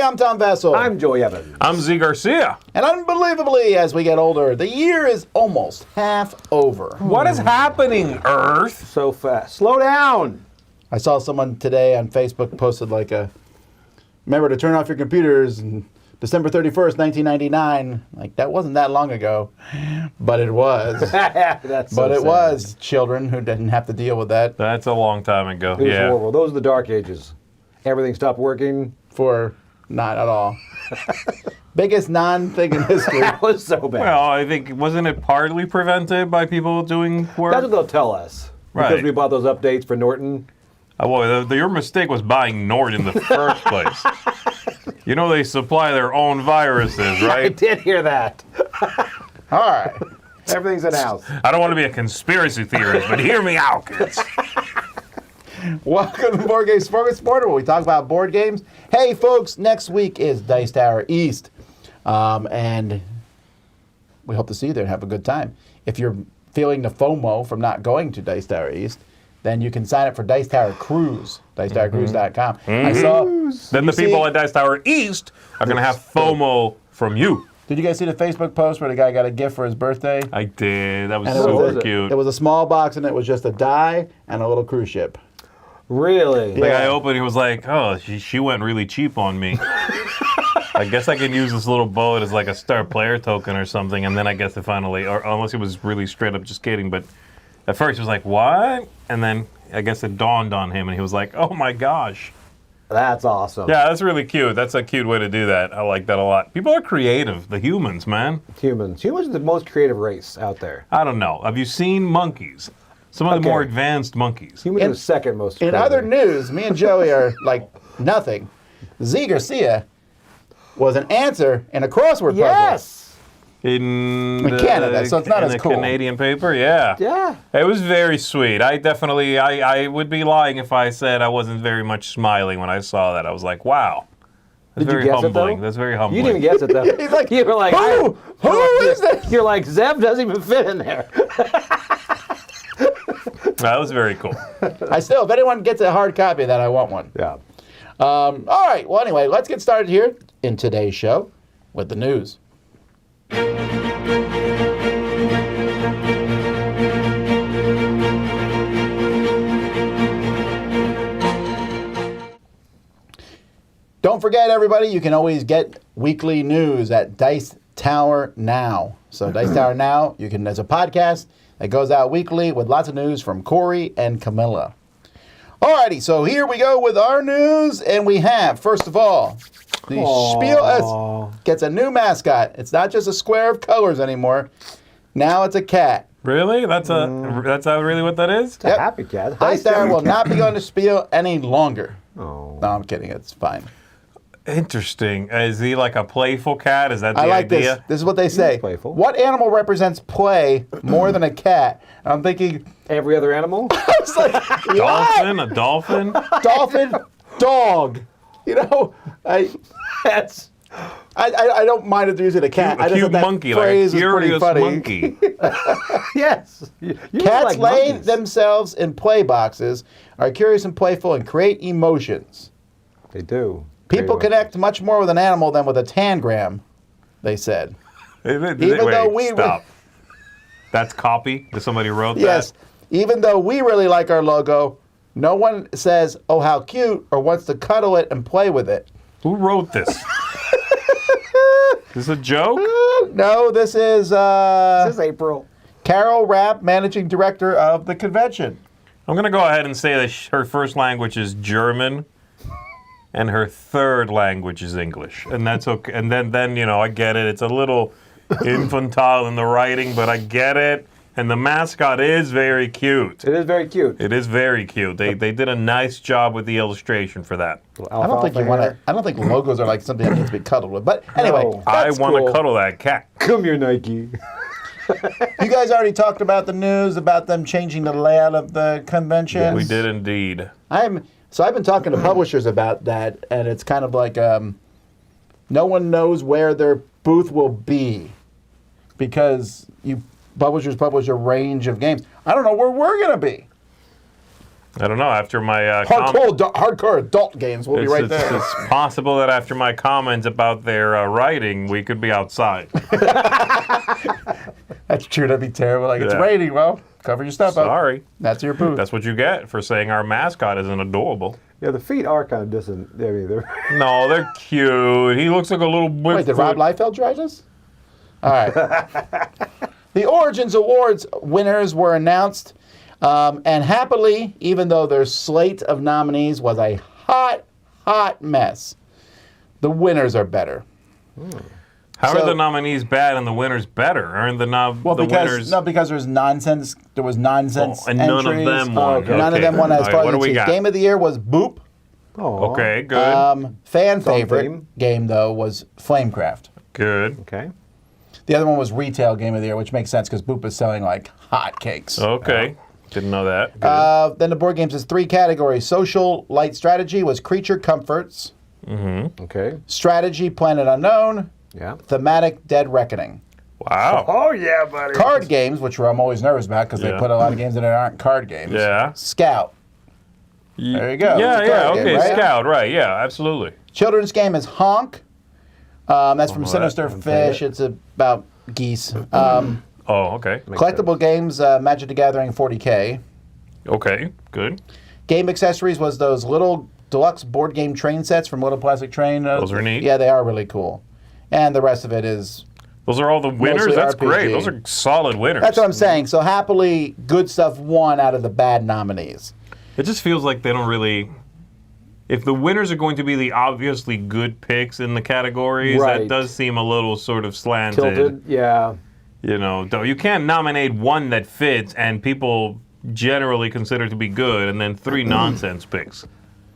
I'm Tom Vessel. I'm Joey Evans. I'm Z Garcia. And unbelievably, as we get older, the year is almost half over. What is happening, Earth? So fast. Slow down. I saw someone today on Facebook posted remember to turn off your computers and December 31st, 1999. Like, that wasn't that long ago, but it was. That's so But it sad. was children who didn't have to deal with that That's a long time ago. It was Yeah. horrible. Those are the dark ages. Everything stopped working. for not at all. Biggest non-thing in history. That was so bad. Well, I think, wasn't it partly prevented by people doing work? That's what they'll tell us. Because Right. we bought those updates for Norton. Well, your mistake was buying Nord in the first place. You know they supply their own viruses, I right? did hear that. All right. Everything's in house. I don't want to be a conspiracy theorist, but hear me out, kids. Welcome to Board Games Smorgasbord, where we talk about board games. Hey, folks, next week is Dice Tower East, and we hope to see you there and have a good time. If you're feeling the FOMO from not going to Dice Tower East, then you can sign up for Dice Tower Cruise, dicetowercruise.com. I saw. Then the people at Dice Tower East are going to have FOMO from you. Did you guys see the Facebook post where the guy got a gift for his birthday? I did. That was And it super was cute. It was a small box, and it was just a die and a little cruise ship. Really? The guy opened, he was like, oh, she went really cheap on me. I guess I can use this little boat as like a star player token or something, and then I guess it finally, or unless it was really straight up just kidding, but at first he was like, what? And then I guess it dawned on him, and he was like, oh my gosh. That's awesome. Yeah, that's really cute. That's a cute way to do that. I like that a lot. People are creative, the humans, man. Humans. Humans are the most creative race out there. I don't know. Have you seen monkeys? Some of the more advanced monkeys. Humans are the second most In creative. other news, me and Joey are like nothing. Z Garcia was an answer in a crossword puzzle. Yes! In Canada, so it's not in as the cool. Canadian paper, yeah. Yeah. It was very sweet. I would be lying if I said I wasn't very much smiling when I saw that. I was like, wow. That's Did you very guess it, humbling. though? That's very You humbling. didn't even guess it, though. He's like, you were like, who is this? You're like, Zeb doesn't even fit in there. That was very cool. I still, if anyone gets a hard copy of that, I want one. Yeah. All right. Well, anyway, let's get started here in today's show with the news. Don't forget, everybody, you can always get weekly news at Dice Tower Now. So Dice Tower Now, you can, there's a podcast that goes out weekly with lots of news from Corey and Camilla. Alrighty, so here we go with our news, and we have, first of all, the Spiel S gets a new mascot. It's not just a square of colors anymore. Now it's a cat. Really? That's really what that is? It's a happy cat. Dice Tower will not be going to Spiel any longer. Oh. No, I'm kidding. It's fine. Interesting. Is he like a playful cat? Is that the I like idea? this. This is what they say. playful. What animal represents play more than a cat? And I'm thinking, Every other animal? it's like, Dolphin? A dolphin? dolphin, dog. You know, That's... I don't mind if they're using a cat. I A just cute thought that monkey, like a phrase is pretty curious funny. monkey. Yes. You Cats like lay monkeys. themselves in play boxes, are curious and playful, and create emotions. They do. People Very connect much more with an animal than with a tangram, they said. Even though we- stop. That's copy? Did somebody wrote Yes, even though we really like our logo, no one says, oh, how cute, or wants to cuddle it and play with it. that? Who wrote this? Is this a joke? No, this is This is April. Carol Rapp, managing director of the convention. I'm going to go ahead and say that her first language is German and her third language is English. And that's okay. And then you know, I get it. It's a little infantile in the writing, but I get it. And the mascot is very cute. It is very cute. It is very cute. They did a nice job with the illustration for that. I don't think you want to. I don't think logos are like something that needs to be cuddled with. But anyway, No. I that's want to cool. cuddle that cat. Come here, Nike. You guys already talked about the news about them changing the layout of the convention. We did indeed. I've been talking to publishers about that, and it's kind of like no one knows where their booth will be because publishers publish a range of games. I don't know where we're going to be. I don't know. After my hardcore adult games will be right there. It's possible that after my comments about their writing, we could be outside. That's true. That'd be terrible. Like, it's Yeah. raining. Well, cover your stuff up. Sorry. That's your booth. That's what you get for saying our mascot isn't adorable. Yeah, the feet are kind of distant. I mean, they're No, they're cute. He looks like a little bit. Wait, did Rob Liefeld write this? All right. The Origins Awards winners were announced. And happily, even though their slate of nominees was a hot mess, the winners are better. How So- are the nominees bad and the winners better? Aren't the winners? because there's nonsense. There was nonsense and none of entries. them won. Okay. None of them won as All right, far what as do we the got? Game of the year was Boop. Okay, good. Fan favorite theme. game though was Flamecraft. Good. okay. The other one was Retail Game of the Year, which makes sense because Boop is selling like hotcakes. Okay. Didn't know that. Good. Then the board games is 3 categories. Social Light Strategy was Creature Comforts. Okay. Strategy Planet Unknown. Yeah. Thematic Dead Reckoning. Wow. Oh yeah, buddy. Card games, which I'm always nervous about because they Yeah. put a lot of games in there that aren't card games. Yeah. Scout. There you go. Yeah, It's a yeah, card okay, game, right? Scout, right, yeah, absolutely. Children's game is Honk. That's from well, Sinister that- Fish. It's about geese. Oh, okay. Collectible games, Magic the Gathering 40K. Okay, good. Game accessories was those little deluxe board game train sets from Little Plastic Train. Those are neat. Yeah, they are really cool. And the rest of it is... Those are all the winners? Mostly That's RPG. great. Those are solid winners. That's what I'm saying. So happily, good stuff won out of the bad nominees. It just feels like they don't really... If the winners are going to be the obviously good picks in the categories, that Right. does seem a little sort of slanted. Tilted. Yeah. You know, though you can't nominate one that fits and people generally consider to be good and then 3 nonsense picks.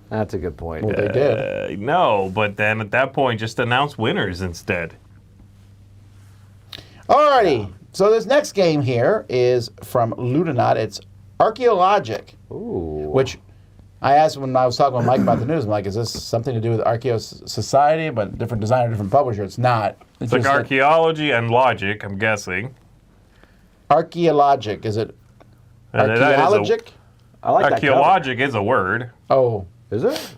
That's a good point. Well, they did. No, but then at that point, just announce winners instead. Alrighty. So this next game here is from Ludonaut. It's Archaeologic, Ooh. which I asked when I was talking with Mike about the news. I'm like, is this something to do with Archaeo Society, but different designer, different publisher? It's not. It's like just archaeology and logic, I'm guessing. Archaeologic. Is it And that is a- archaeologic? I like that cover. Archaeologic is a word. Oh, Is it?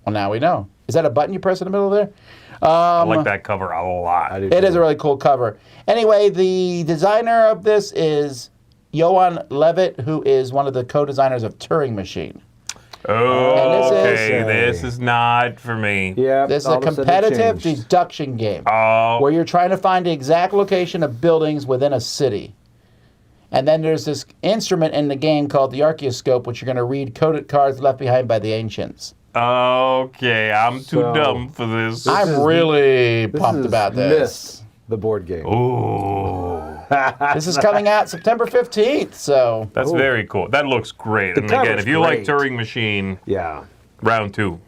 well, now we know. Is that a button you press in the middle there? I like that cover a lot. I do It too. is a really cool cover. Anyway, the designer of this is Johan Levitt, who is one of the co-designers of Turing Machine. Oh, And okay. this This is not for me. Yeah. This is all a of sudden it competitive changed. deduction game Oh, where you're trying to find the exact location of buildings within a city. And then there's this instrument in the game called the Archaeoscope, which you're going to read coded cards left behind by the ancients. okay. I'm too So- dumb for this. I'm is- really This pumped is about this. Myst, the board game. Ooh, This is coming out September 15th, so that's very cool. That looks great. The And again, cover's if you like great. Turing Machine, Yeah. round 2.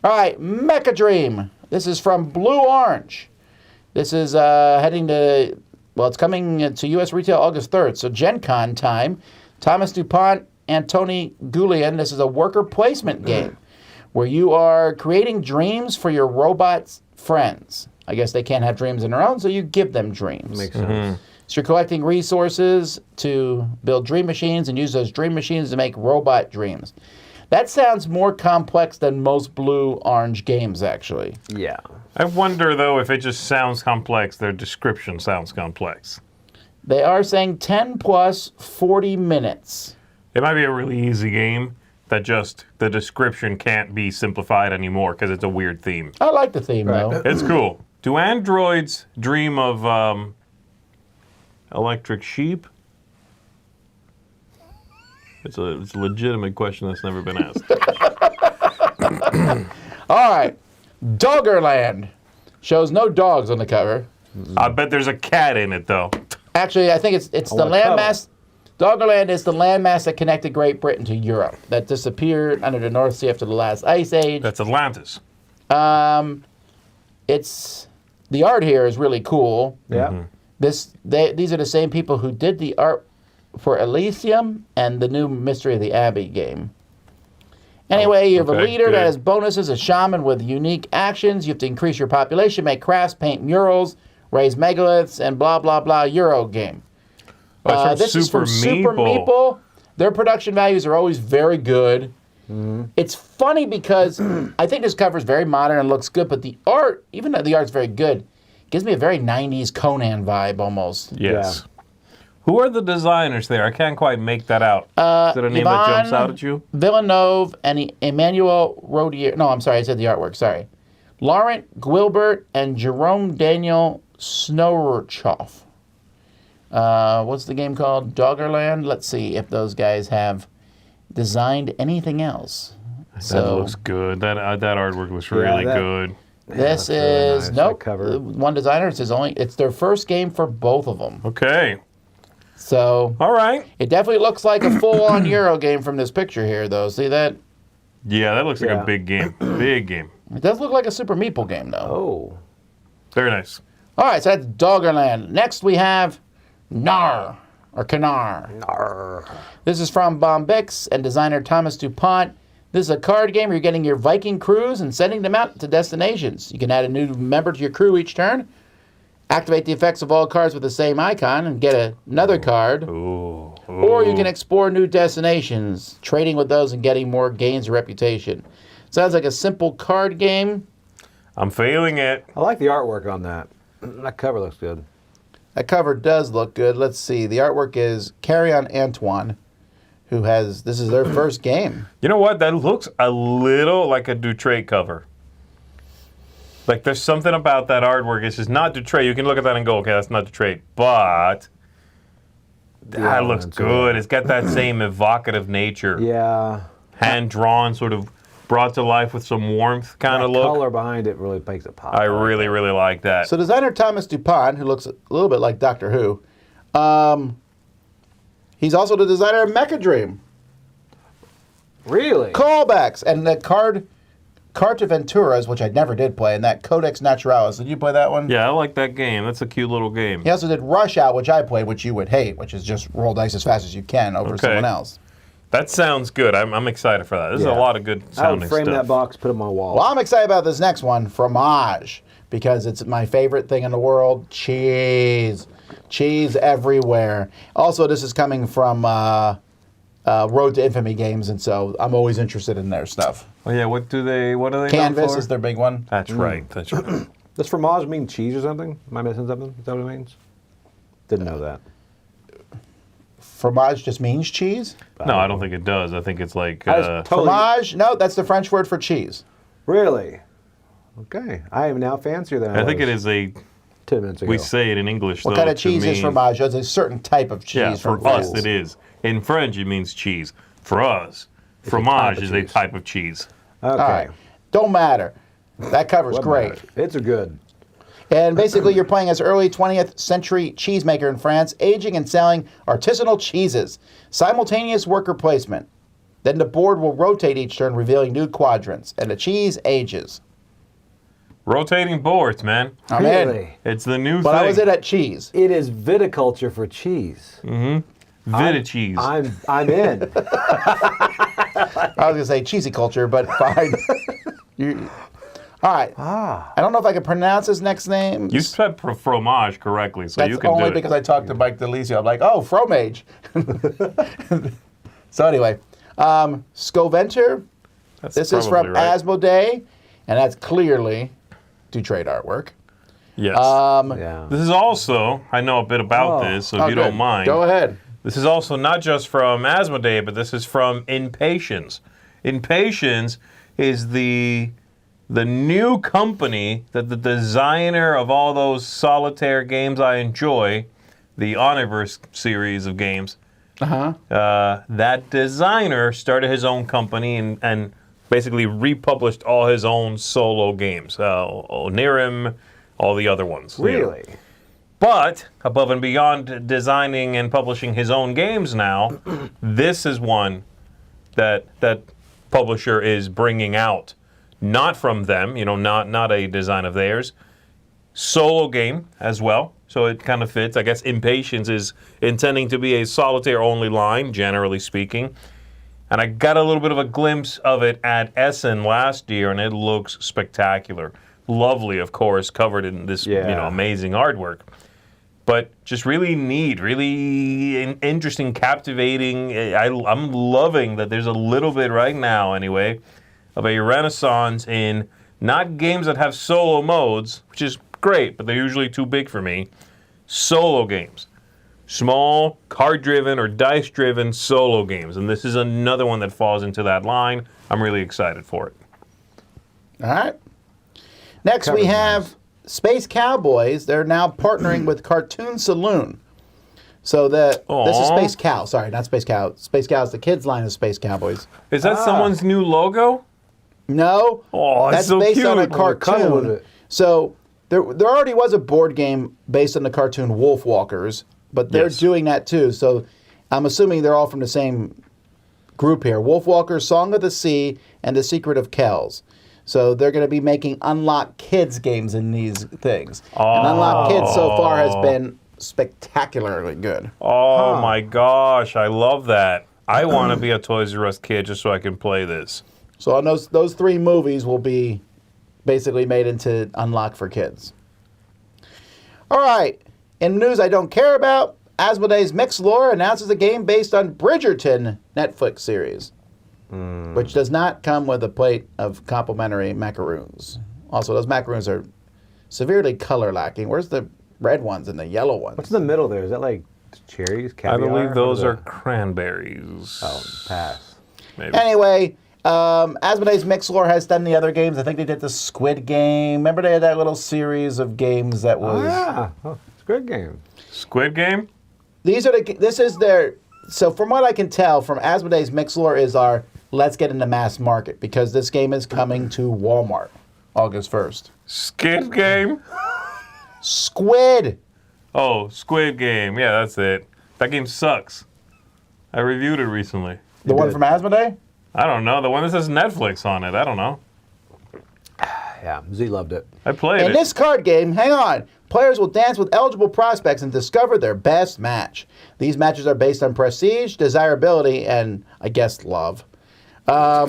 all right, Mecha Dream. This is from Blue Orange. This is heading to, well, it's coming to U.S. retail August 3rd, so Gen Con time. Thomas DuPont and Tony Goulian. This is a worker placement game where you are creating dreams for your robot friends. I guess they can't have dreams of their own, so you give them dreams. Makes sense. So you're collecting resources to build dream machines and use those dream machines to make robot dreams. That sounds more complex than most Blue-Orange games, actually. Yeah. I wonder, though, if it just sounds complex, their description sounds complex. They are saying 10 plus 40 minutes. It might be a really easy game that just the description can't be simplified anymore because it's a weird theme. I like the theme, though. It's cool. Do androids dream of electric sheep? It's a legitimate question that's never been asked. All right. Doggerland shows no dogs on the cover. I bet there's a cat in it, though. Actually, I think it's the want a cover. landmass. Doggerland is the landmass that connected Great Britain to Europe that disappeared under the North Sea after the last ice age. That's Atlantis. It's the art here is really cool. Yeah. These are the same people who did the art for Elysium and the new Mystery of the Abbey game. Anyway, you have a okay, leader good. that has bonuses, a shaman with unique actions. You have to increase your population, make crafts, paint murals, raise megaliths, and blah, blah, blah, Euro game. Oh, it's from This is from Super Meeple. Meeple. Their production values are always very good. It's funny because I think this cover is very modern and looks good, but the art, even though the art's very good, gives me a very 90s Conan vibe almost. Yes. Who are the designers there? I can't quite make that out. Is there a name that jumps out at you? Villeneuve and Emmanuel Rodier. No, I'm sorry, I said the artwork. Sorry. Laurent Guilbert and Jerome Daniel Snowrochoff. What's the game called? Doggerland? Let's see if those guys have designed anything else. That looks good. That artwork looks really good. This really is nice, nope. that cover. One designer. It's their first game for both of them. Okay. So All right. it definitely looks like a full-on Euro game from this picture here, though. See that? Yeah, that looks like a big game. Big game. It does look like a Super Meeple game, though. Oh. Very nice. All right, so that's Doggerland. Next we have Gnar, or Canar. This is from Bombix and designer Thomas DuPont. This is a card game where you're getting your Viking crews and sending them out to destinations. You can add a new member to your crew each turn, activate the effects of all cards with the same icon, and get another card. Ooh. Or you can explore new destinations, trading with those and getting more gains of reputation. Sounds like a simple card game. I'm feeling it. I like the artwork on that. That cover looks good. That cover does look good. Let's see. The artwork is Carrion Antoine, who has, this is their first game. You know what? That looks a little like a Dutrait cover. Like there's something about that artwork. It's just not Dutrait. You can look at that and go, okay, that's not Dutrait. But that looks good. It's got that same evocative nature. Yeah. Hand-drawn, sort of brought to life with some warmth kind of look. The color behind it really makes it pop. I really, really like that. So designer Thomas DuPont, who looks a little bit like Doctor Who, he's also the designer of Mecha Dream. Really? Callbacks and the Carta Venturas, which I never did play, and that Codex Naturalis. Did you play that one? Yeah, I like that game. That's a cute little game. He also did Rush Out, which I played, which you would hate, which is just roll dice as fast as you can over someone else. That sounds good. I'm excited for that. This is a lot of good sounding I would frame stuff. that box, put it on my wall. Well, I'm excited about this next one, Fromage, because it's my favorite thing in the world, cheese. Cheese everywhere. Also, this is coming from Road to Infamy games, and so I'm always interested in their stuff. Oh yeah, what are they Canvas known for? is their big one. That's right. That's right. Does fromage mean cheese or something? Am I missing something? Is that what it means? Didn't know that. Fromage just means cheese? No, I don't think it does. I think it's like Fromage? No, that's the French word for cheese. Really? Okay. I am now fancier than I was. I think it is a 10 minutes ago. we say it in English. What though, kind of cheese is fromage? It's a certain type of cheese. Yeah, from for us France. it is. In French it means cheese. For us, fromage is a cheese. type of cheese. Okay. All right. Don't matter. That cover's great. It's a good. And basically, you're playing as early 20th century cheesemaker in France, aging and selling artisanal cheeses. Simultaneous worker placement. Then the board will rotate each turn, revealing new quadrants, and the cheese ages. Rotating boards, man. I'm in. Really? It's the new But thing. I was in at cheese. It is viticulture for cheese. Vita cheese. I'm in. I was going to say cheesy culture, but fine. All right. I don't know if I can pronounce his next name. You said fromage correctly, so That's you can only do it. because I talked to Mike DeLisio. I'm like, oh, fromage. So anyway, Scoventer. This is from right. Asmodee, and that's clearly Dutrait artwork. Yes. Yeah. This is also, I know a bit about this, so if you good. don't mind. Go ahead. This is also not just from Asmodee, but this is from Impatience. Impatience is the new company that the designer of all those solitaire games I enjoy, the Omniverse series of games, that designer started his own company and basically republished all his own solo games. Onirim, all the other ones. Really? But above and beyond designing and publishing his own games now, this is one that publisher is bringing out. Not from them, not a design of theirs. Solo game as well, so it kind of fits. I guess Impatience is intending to be a solitaire-only line, generally speaking. And I got a little bit of a glimpse of it at Essen last year, and it looks spectacular. Lovely, of course, covered in this amazing artwork. but just really neat, really interesting, captivating. I'm loving that there's a little bit right now, anyway, of a renaissance in not games that have solo modes, which is great, but they're usually too big for me. Solo games. Small, card-driven or dice-driven solo games. And this is another one that falls into that line. I'm really excited for it. All right. Next, we have Space Cowboys. They're now partnering with Cartoon Saloon. So this is Space Cow. Sorry, not Space Cow. Space Cow is the kids' line of Space Cowboys. Is that someone's new logo? No. Oh, that's so based cute. on a cuddle with cartoon. it. So there already was a board game based on the cartoon Wolf Walkers, but they're Yes. doing that too. So I'm assuming they're all from the same group here. Wolf Walkers, Song of the Sea, and The Secret of Kells. So they're going to be making Unlock Kids games in these things. And Unlock Kids so far has been spectacularly good. Oh my gosh, I love that. I want to be a Toys R Us kid just so I can play this. So on those three movies will be basically made into Unlock for Kids. All right. In news I don't care about, Asmodee's Mixlore announces a game based on Bridgerton Netflix series, which does not come with a plate of complimentary macaroons. Also, those macaroons are severely color lacking. Where's the red ones and the yellow ones? What's in the middle there? Is that like cherries, I caviar? believe those What are is that? cranberries. Oh, pass. Maybe. Anyway, Asmodee's Mixlore has done the other games. I think they did the Squid Game. Remember they had that little series of games that was... Oh, yeah. Oh, it's a good game. Squid Game? This is their... So from what I can tell from Asmodee's Mixlore is our let's get into mass market, because this game is coming to Walmart August 1st. Skid Game? Squid! Oh, Squid Game. Yeah, that's it. That game sucks. I reviewed it recently. The one from Asmodee? I don't know. The one that says Netflix on it. I don't know. Yeah, Z loved it. I played In it. this card game, hang on, players will dance with eligible prospects and discover their best match. These matches are based on prestige, desirability, and, I guess, love. I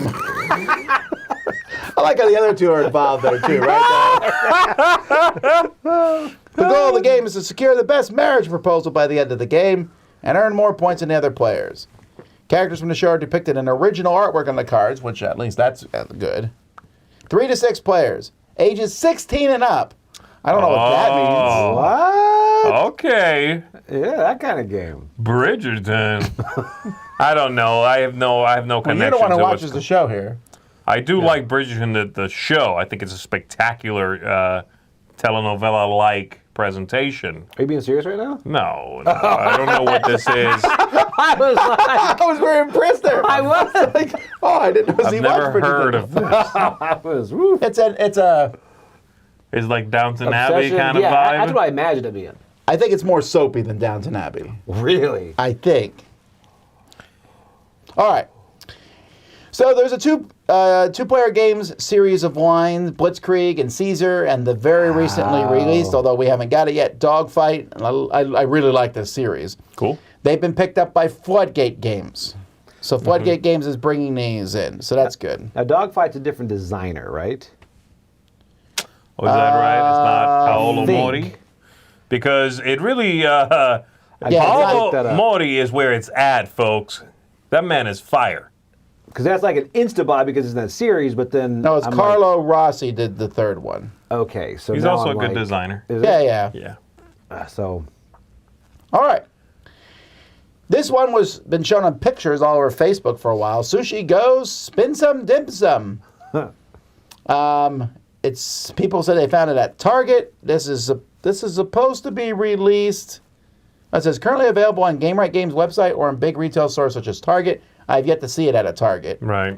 like how the other two are involved there, too, right? The goal of the game is to secure the best marriage proposal by the end of the game and earn more points than the other players. Characters from the show are depicted in original artwork on the cards, which at least that's good. 3 to 6 players, ages 16 and up. I don't know what that means. What? Okay. Yeah, that kind of game. Bridgerton. I don't know. I have no Well, connection you're the one who to watches the show here. I do like Bridgerton, the show. I think it's a spectacular telenovela-like presentation. Are you being serious right now? No, I don't know what this is. I was like, I was very impressed there. I was like, Oh, I didn't know I've he never watched heard Bridgerton. of this. I was, woo. It's a. It's like Downton Abbey Obsession. kind of Yeah, vibe. that's what I imagined it being. I think it's more soapy than Downton Abbey. Really? I think. All right. So there's a two-player games series of lines, Blitzkrieg and Caesar, and the very recently released, although we haven't got it yet, Dogfight. And I really like this series. Cool. They've been picked up by Floodgate Games. So Floodgate Games is bringing these in, so that's good. Now, Dogfight's a different designer, right? Oh, is that right? It's not Paolo think. Mori? Because it really... Yeah, Paolo looked that up. Mori is where it's at, folks. That man is fire. Because that's like an Instabuy because it's in that series, but then... No, it's I'm Carlo Rossi did the third one. Like, okay, so He's now also I'm a good like, designer. Is Yeah, it? yeah. Yeah. So, All right. This one was been shown on pictures all over Facebook for a while. Sushi Goes, Spin Some, Dim Sum. It's people said they found it at Target. This is supposed to be released. It says currently available on Game Right Games website or in big retail stores such as Target. I've yet to see it at a Target. Right.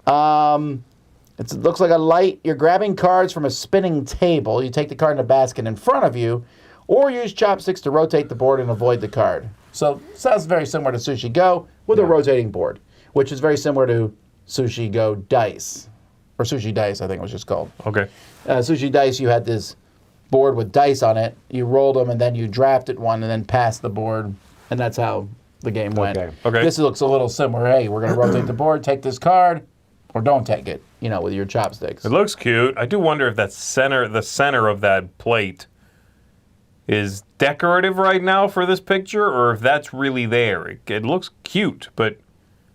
It looks like a light. You're grabbing cards from a spinning table. You take the card in a basket in front of you, or use chopsticks to rotate the board and avoid the card. So sounds very similar to Sushi Go with a rotating board, which is very similar to Sushi Go Dice, or Sushi Dice, I think it was just called. Okay. Sushi Dice, you had this board with dice on it. You rolled them, and then you drafted one, and then passed the board, and that's how the game went. Okay. This looks a little similar. Hey, we're going to rotate the board, take this card, or don't take it, with your chopsticks. It looks cute. I do wonder if the center of that plate is decorative right now for this picture, or if that's really there. It looks cute, but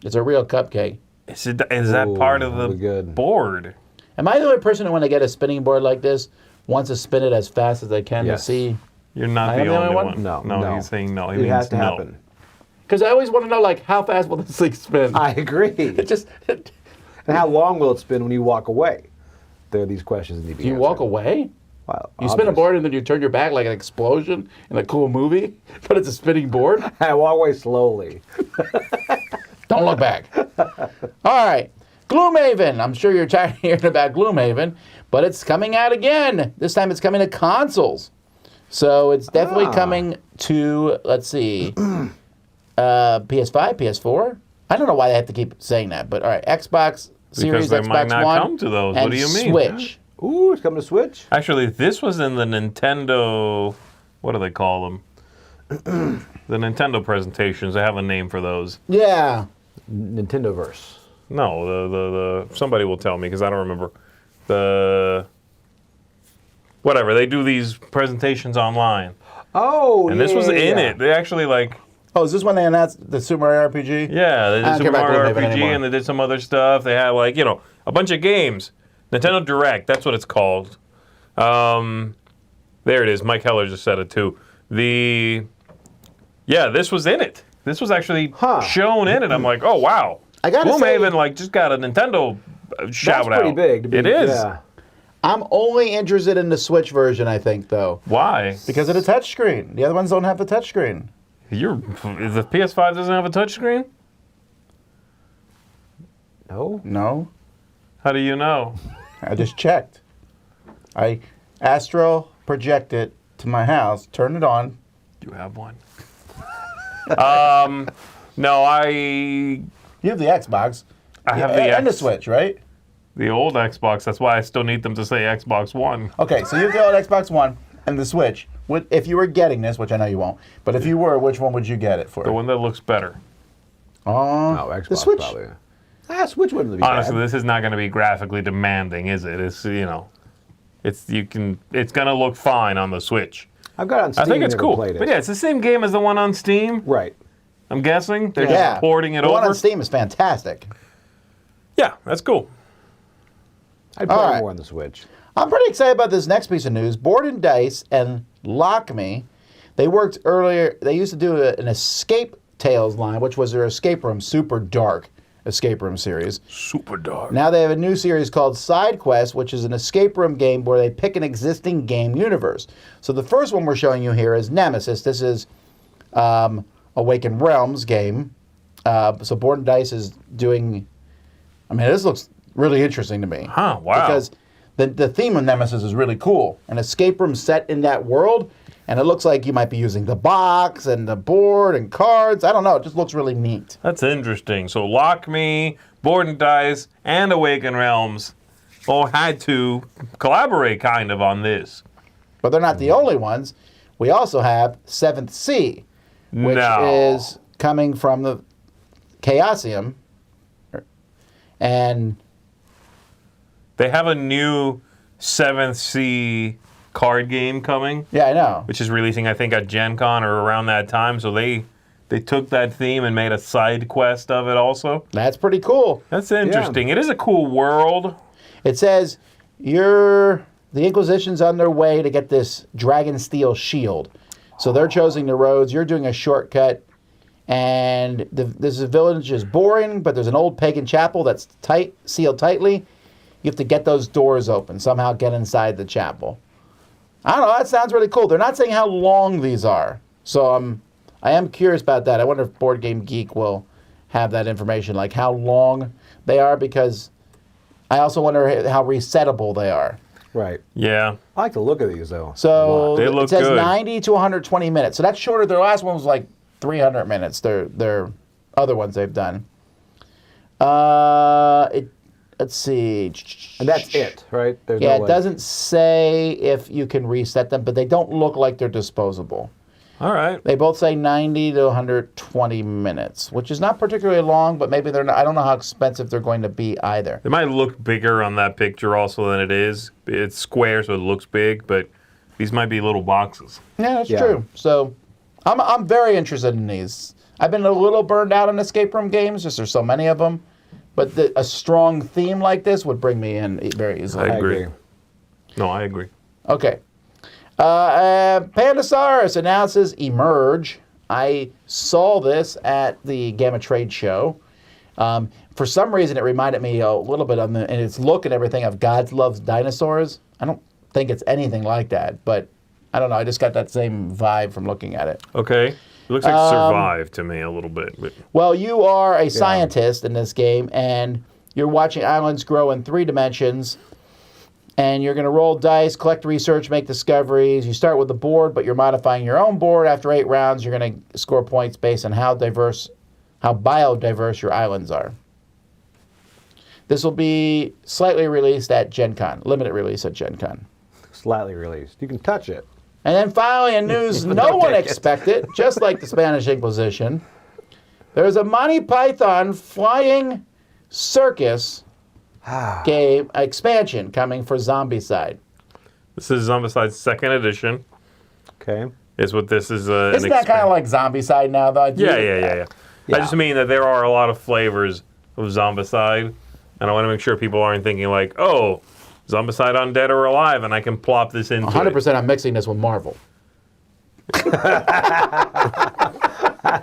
It's a real cupcake. is that part of the that'll be good. board? Am I the only person who, when I get a spinning board like this, wants to spin it as fast as I can Yes. to see? You're not I the am the only only one. one? No. he's saying no. He It means has to no. happen. Because I always want to know, like, how fast will this thing spin? I agree. It just. And how long will it spin when you walk away? There are these questions that need to be Do you answered. walk away? Well, You spin a obvious. board and then you turn your back like an explosion in a cool movie, but it's a spinning board? I walk away slowly. Don't look back. All right. Gloomhaven. I'm sure you're tired of hearing about Gloomhaven, but it's coming out again. This time it's coming to consoles. So it's definitely coming to, let's see, PS5, PS4. I don't know why they have to keep saying that, but all right. Xbox Series, Because they Xbox might not One, come to those. and What do you mean? Switch. Ooh, it's coming to Switch. Actually, this was in the Nintendo. What do they call them? The Nintendo presentations. They have a name for those. Yeah. Nintendoverse. No, the somebody will tell me because I don't remember. The whatever they do these presentations online, Oh, and this was in it. They actually like. Oh, is this when they announced the Super Mario RPG? Yeah, they I did don't Super care about Mario Gloomhaven RPG anymore. and they did some other stuff. They had like, a bunch of games. Nintendo Direct, that's what it's called. There it is. Mike Heller just said it too. This was in it. This was actually shown in it. I'm like, oh wow. I gotta say- Gloomhaven just got a Nintendo shout That's pretty out. big. To be, It is. Yeah. I'm only interested in the Switch version, I think, though, Why? because of the touchscreen. The other ones don't have the touchscreen. The PS5 doesn't have a touchscreen? No. No, How do you know? I just checked. I astral project it to my house, turn it on. You have one. No, I You have the Xbox. have Yeah, the and the X. Switch, right? The old Xbox. That's why I still need them to say Xbox One. Okay, so you have the old Xbox One and the Switch. If you were getting this, which I know you won't, but if you were, which one would you get it for? The one that looks better. Oh, Xbox the Switch. probably. Switch wouldn't be Honestly, bad. this is not going to be graphically demanding, is it? It's going to look fine on the Switch. I've got it on Steam. I think it's never cool. Played it. But yeah, it's the same game as the one on Steam. Right. I'm guessing they're Yeah, just porting it the one over. on Steam is fantastic. Yeah, that's cool. I'd play All right. more on the Switch. I'm pretty excited about this next piece of news. Board and Dice and Lock Me, they worked earlier. They used to do an Escape Tales line, which was their escape room, super dark escape room series. Super dark. Now they have a new series called Side Quest, which is an escape room game where they pick an existing game universe. So the first one we're showing you here is Nemesis. This is Awaken Realms game. So Board and Dice is doing. I mean, this looks really interesting to me. Huh, wow. Because the theme of Nemesis is really cool. An escape room set in that world, and it looks like you might be using the box and the board and cards. I don't know. It just looks really neat. That's interesting. So Lock Me, Board and Dice, and Awaken Realms all had to collaborate kind of on this. But they're not the only ones. We also have Seventh Sea, which No. is coming from the Chaosium. And They have a new 7th Sea card game coming, yeah, I know. which is releasing, I think, at Gen Con or around that time. So they took that theme and made a side quest of it also. That's pretty cool. That's interesting. It is a cool world. It says the Inquisition's on their way to get this dragon steel shield. So they're choosing the roads. You're doing a shortcut. And this village is boring, but there's an old pagan chapel that's sealed tightly. You have to get those doors open, somehow get inside the chapel. I don't know, that sounds really cool. They're not saying how long these are. So I am curious about that. I wonder if Board Game Geek will have that information, like how long they are, because I also wonder how resettable they are. Right. Yeah. I like the look of these, though. So They look it says good. 90 to 120 minutes. So that's shorter. Their last one was like 300 minutes. Their other ones they've done. Let's see. And that's it, right? There's Yeah, no it doesn't say if you can reset them, but they don't look like they're disposable. All right. They both say 90 to 120 minutes, which is not particularly long, but maybe they're not. I don't know how expensive they're going to be either. It might look bigger on that picture also than it is. It's square, so it looks big, but These might be little boxes. Yeah, that's Yeah. true. So I'm very interested in these. I've been a little burned out on escape room games, just there's so many of them. But a strong theme like this would bring me in very easily. I agree. No, I agree. Okay. Pandasaurus announces Emerge. I saw this at the Gamma Trade Show. For some reason, it reminded me a little bit in its look and everything of God Loves Dinosaurs. I don't think it's anything like that, but I don't know. I just got that same vibe from looking at it. Okay. It looks like Survive to me a little bit. But Well, you are a scientist in this game, and you're watching islands grow in 3 dimensions. And you're going to roll dice, collect research, make discoveries. You start with the board, but you're modifying your own board. After 8 rounds, you're going to score points based on how biodiverse your islands are. This will be slightly released at Gen Con, limited release at Gen Con. Slightly released. You can touch it. And then finally, in news no one expected, just like the Spanish Inquisition, there's a Monty Python flying circus game expansion coming for Zombicide. this is Zombicide's 2nd edition. Okay. Is what this is. Isn't that kind of like Zombicide now, though? Yeah. I just mean that there are a lot of flavors of Zombicide, and I want to make sure people aren't thinking like, oh, Zombicide on Dead or Alive, and I can plop this into 100% I'm mixing this with Marvel.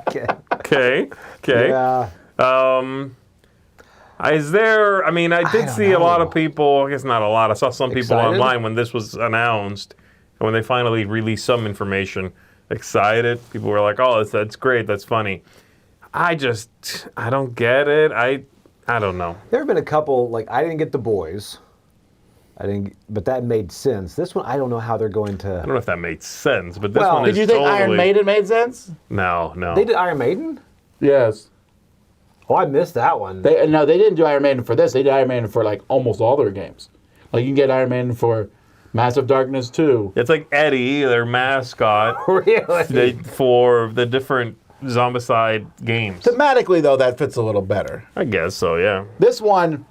Okay. Okay. Yeah. Is there? I mean, I did don't see a lot of know. people. I guess not a lot. I saw some people Excited? online when this was announced, and when they finally released some information. Excited. People were like, "Oh, that's great. That's funny." I don't get it. I don't know. There have been a couple, like, I didn't get The Boys. But that made sense. This one, I don't know how they're going I don't to. know if that made sense, but this Well, one Did is you think totally. Iron Maiden made sense? No. They did Iron Maiden? Yes. Oh, I missed that one. No, they didn't do Iron Maiden for this. They did Iron Maiden for like almost all their games. Like you can get Iron Maiden for Massive Darkness 2. It's like Eddie, their mascot, Really? for the different Zombicide games. Thematically, though, that fits a little better. I guess so. Yeah. This one,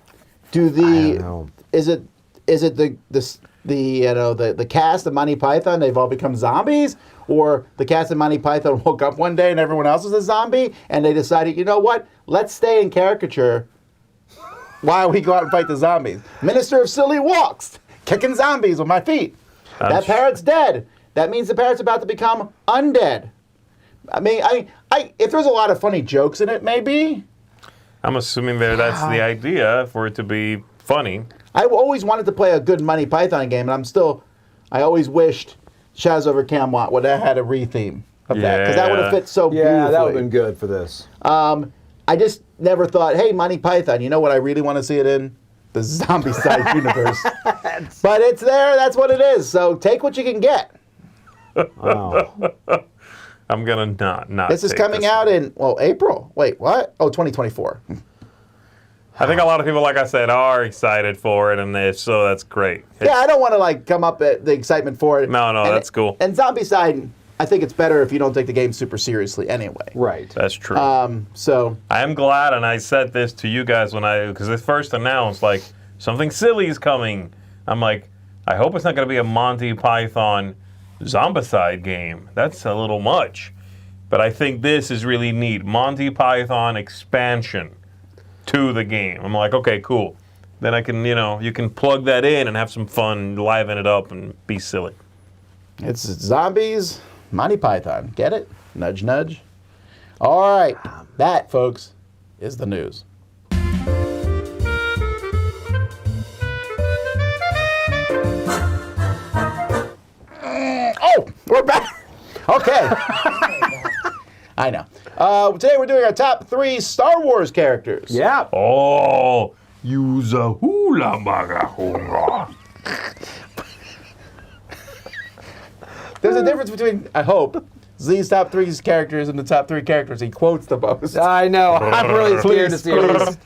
I don't know. is it the cast of Monty Python? They've all become zombies, or the cast of Monty Python woke up one day and everyone else is a zombie, and they decided, you know what? Let's stay in caricature while we go out and fight the zombies. Minister of Silly Walks, kicking zombies with my feet. That parrot's dead. That means the parrot's about to become undead. I mean, if there's a lot of funny jokes in it, maybe. I'm assuming that's the idea for it to be funny. I always wanted to play a good Monty Python game, and I always wished Shadows over Camelot would have had a re-theme of that, because that would have fit so beautifully. Yeah, that would have been good for this. I just never thought, hey, Monty Python, you know what I really want to see it in? The Zombicide universe. But it's there, that's what it is, so take what you can get. Wow. I'm gonna not. This is take coming this out one. in, April. Wait, what? Oh, 2024. I think a lot of people, like I said, are excited for it, and if so, that's great. Yeah, I don't want to come up at the excitement for it. No, And that's cool. And Zombicide, I think it's better if you don't take the game super seriously anyway. Right. That's true. So I am glad, and I said this to you guys because they first announced like something silly is coming. I'm like, I hope it's not going to be a Monty Python Zombicide game. That's a little much. But I think this is really neat. Monty Python expansion to the game. I'm like, okay, cool. Then I can, you can plug that in and have some fun, liven it up, and be silly. it's zombies, Monty Python. Get it? Nudge, nudge. All right. That, folks, is the news. Oh, we're back. Okay. I know. Today we're doing our top 3 Star Wars characters. Yeah. Oh, use a hula maga hula. There's a difference between, I hope, Z's top 3 characters and the top 3 characters he quotes the most. I know. I'm really scared to see this.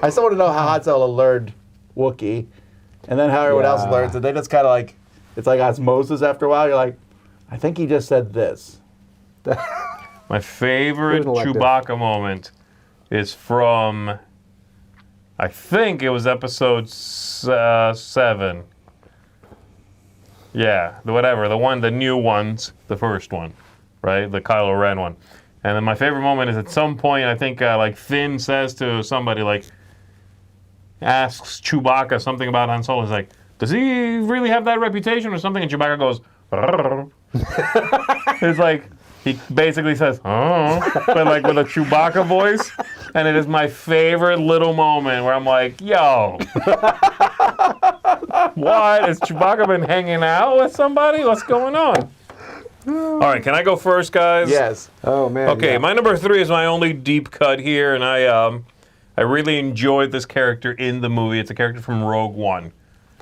I still want to know how Han Solo learned Wookiee, and then how everyone else Yeah. learns it. They just kind of it's like osmosis after a while. You're like, I think he just said this. My favorite Here's an elective. Chewbacca moment is from I think it was episode 7. Yeah, the new ones, the first one, right? The Kylo Ren one. And then my favorite moment is at some point, I think, like Finn says to somebody, like, asks Chewbacca something about Han Solo. He's like, does he really have that reputation or something? And Chewbacca goes, it's like, he basically says, oh, but like with a Chewbacca voice. And it is my favorite little moment where I'm like, yo, what? Has Chewbacca been hanging out with somebody? What's going on? All right, can I go first, guys? Yes. Oh, man. Okay, yeah. my number 3 is my only deep cut here, and I really enjoyed this character in the movie. It's a character from Rogue One.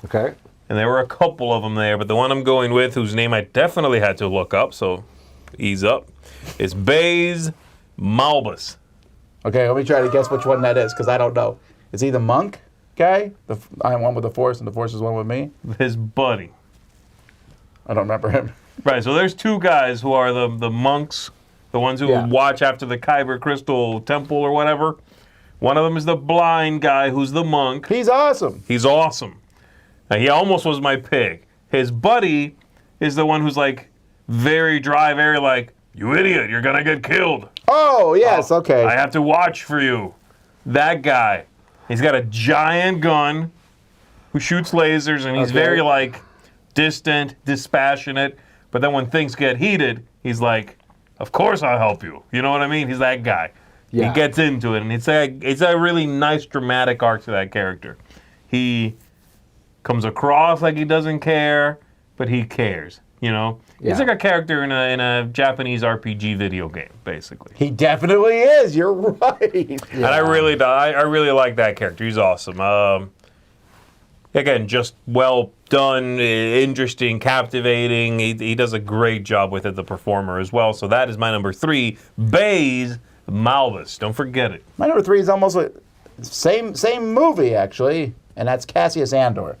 Okay. And there were a couple of them there, but the one I'm going with, whose name I definitely had to look up, so ease up, is Baze Malbus. Okay, let me try to guess which one that is, because I don't know. Is he the monk guy? I'm one with the Force, and the Force is one with me? His buddy. I don't remember him. Right, so there's 2 guys who are the monks, the ones who watch after the Kyber Crystal Temple or whatever. One of them is the blind guy who's the monk. He's awesome. He's awesome. He almost was my pick. His buddy is the one who's like very dry, very like, you idiot, you're gonna get killed. Oh, yes, okay. I have to watch for you. That guy. He's got a giant gun who shoots lasers, and he's very like distant, dispassionate. But then when things get heated, he's like, of course I'll help you. You know what I mean? He's that guy. Yeah. He gets into it, and it's a really nice dramatic arc to that character. He comes across like he doesn't care, but he cares, you know? Yeah. He's like a character in a Japanese RPG video game, basically. He definitely is. You're right. Yeah. And I really like that character. He's awesome. Again, just well done, interesting, captivating. He does a great job with it, the performer as well. So that is my number 3, Baze Malbus. Don't forget it. My number 3 is almost like same movie, actually, and that's Cassius Andor.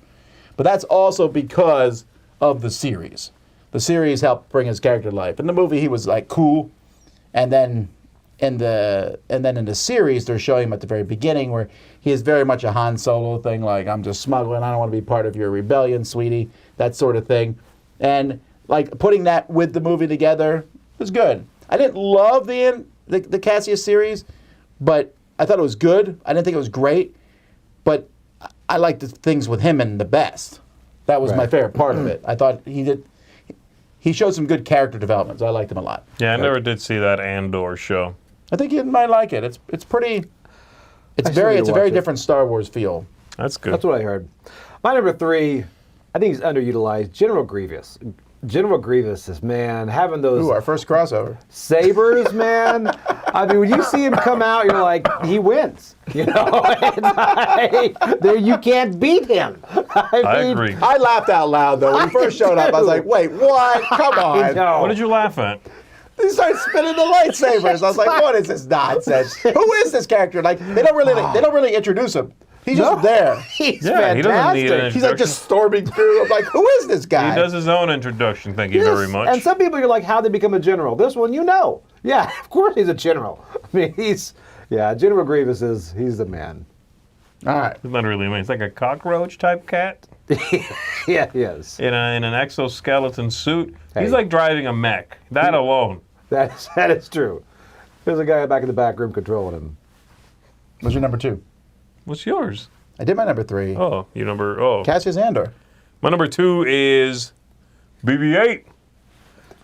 But that's also because of the series. The series helped bring his character to life. In the movie, he was like cool, and then in the series, they're showing him at the very beginning where he is very much a Han Solo thing, like I'm just smuggling, I don't want to be part of your rebellion, sweetie, that sort of thing. And like putting that with the movie together was good. I didn't love the Cassius series, but I thought it was good. I didn't think it was great, but I liked the things with him in the best. That was my favorite part of it. I thought he showed some good character development, so I liked him a lot. Yeah, I never did see that Andor show. I think you might like it. It's pretty. It's a very different Star Wars feel. That's good. That's what I heard. My number 3, I think he's underutilized. General Grievous. General Grievous is, man, having those Ooh, our first crossover. sabers, man. I mean, when you see him come out, you're like, he wins. You know, there you can't beat him. I agree. I laughed out loud though when he first showed up. I was like, "Wait, what? Come on!" know. What did you laugh at? He started spinning the lightsabers. I was like, "What is this nonsense? Who is this character?" Like they don't really introduce him. He's just there. He's Yeah, he doesn't need fantastic. an He's like just storming through. I'm like, "Who is this guy?" He does his own introduction. Thank you very much. And some people, you're like, how'd they become a general? This one, you know. Yeah, of course he's a general. I mean, General Grievous he's the man. All right. It's not really a man. It's like a cockroach type cat Yeah, he is. in an exoskeleton suit. Hey. He's like driving a mech. That alone. That is true. There's a guy back in the back room controlling him. What's your number 2? What's yours? I did my number 3. Oh, your number. Oh, Cassius Andor. my number 2 is BB-8.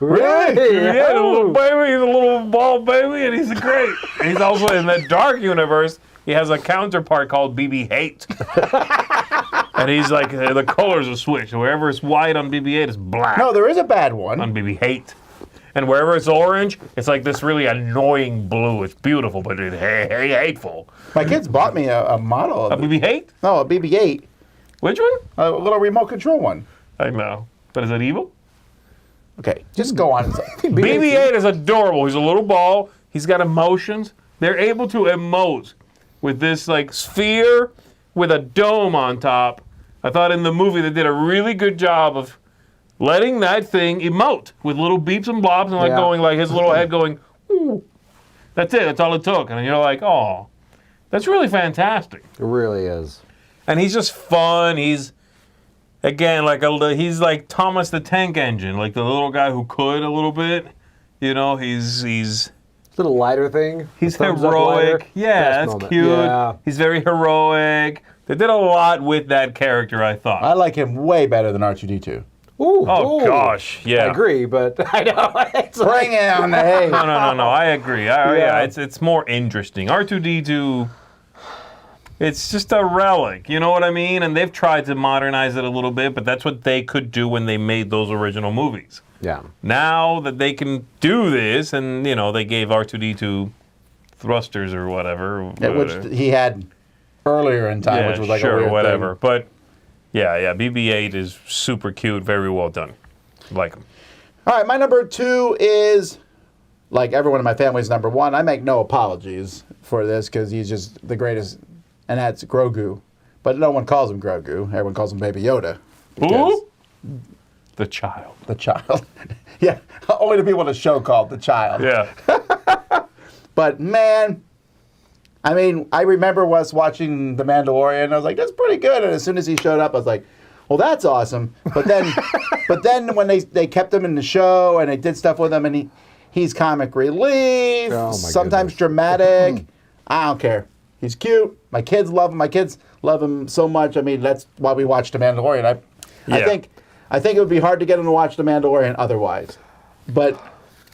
Really? Yeah, the little baby. He's a little bald baby, and he's great. And he's also in the Dark Universe. He has a counterpart called BB-Hate. And he's like, the colors are switched. Wherever it's white on BB-8, it's black No, there is a bad one. on BB-Hate. And wherever it's orange, it's like this really annoying blue. It's beautiful, but it's hateful. My kids bought me a model A of it. BB-Hate? No, a BB-8, Which one? a little remote control one. I know. But is it evil? Okay, just go on. BB-8 is adorable. He's a little ball. He's got emotions. They're able to emote with this like sphere with a dome on top. I thought in the movie they did a really good job of letting that thing emote with little beeps and blobs and like going like his little head going, ooh. That's it. That's all it took. And you're like, oh. That's really fantastic. It really is. And he's just fun. He's, again, he's like Thomas the Tank Engine, like the little guy who could a little bit. You know, he's Little lighter thing. He's Thumbs up lighter. heroic. Yeah, Best that's moment. cute. Yeah. He's very heroic. They did a lot with that character, I thought. I like him way better than R2D2. Ooh, Oh, ooh. gosh, yeah. I agree, but I know. It's Bring it on, hey. No. I agree. Yeah. Yeah, it's more interesting. R2D2, it's just a relic. You know what I mean? And they've tried to modernize it a little bit, but that's what they could do when they made those original movies. Yeah. Now that they can do this, and you know, they gave R2D2 thrusters or whatever, Which he had earlier in time, which was like a weird whatever. thing. But yeah, BB-8 is super cute, very well done. Like him. All right, my number 2 is, like everyone in my family, is number 1. I make no apologies for this because he's just the greatest, and that's Grogu. But no one calls him Grogu. Everyone calls him Baby Yoda. because- Who? The child. The child. Yeah, only the people in the show called the child. Yeah. But man, I mean, I remember us watching The Mandalorian, and I was like, that's pretty good. And as soon as he showed up, I was like, well, that's awesome. But then, when they kept him in the show and they did stuff with him, and he's comic relief, Oh, my sometimes goodness. dramatic. I don't care. He's cute. My kids love him. My kids love him so much. I mean, that's why we watched The Mandalorian. I think it would be hard to get him to watch The Mandalorian otherwise. But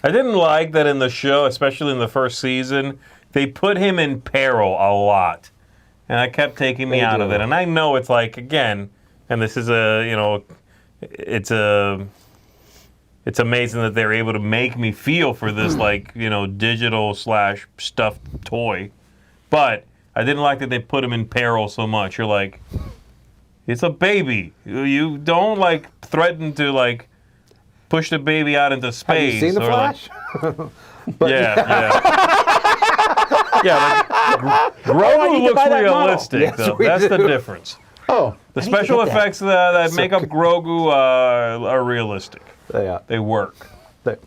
I didn't like that in the show, especially in the first season, they put him in peril a lot. And that kept taking me out of it. And I know it's like, again, and this is it's amazing that they're able to make me feel for this, like, digital / stuffed toy. But I didn't like that they put him in peril so much. You're like, it's a baby. You don't, like, threaten to, like, push the baby out into space. Have you seen The or, like- Flash? Yeah, Grogu need to looks buy that model. realistic, Yes, though. we That's the do. difference. oh, The special effects that make up Grogu are realistic. Yeah. They work. That-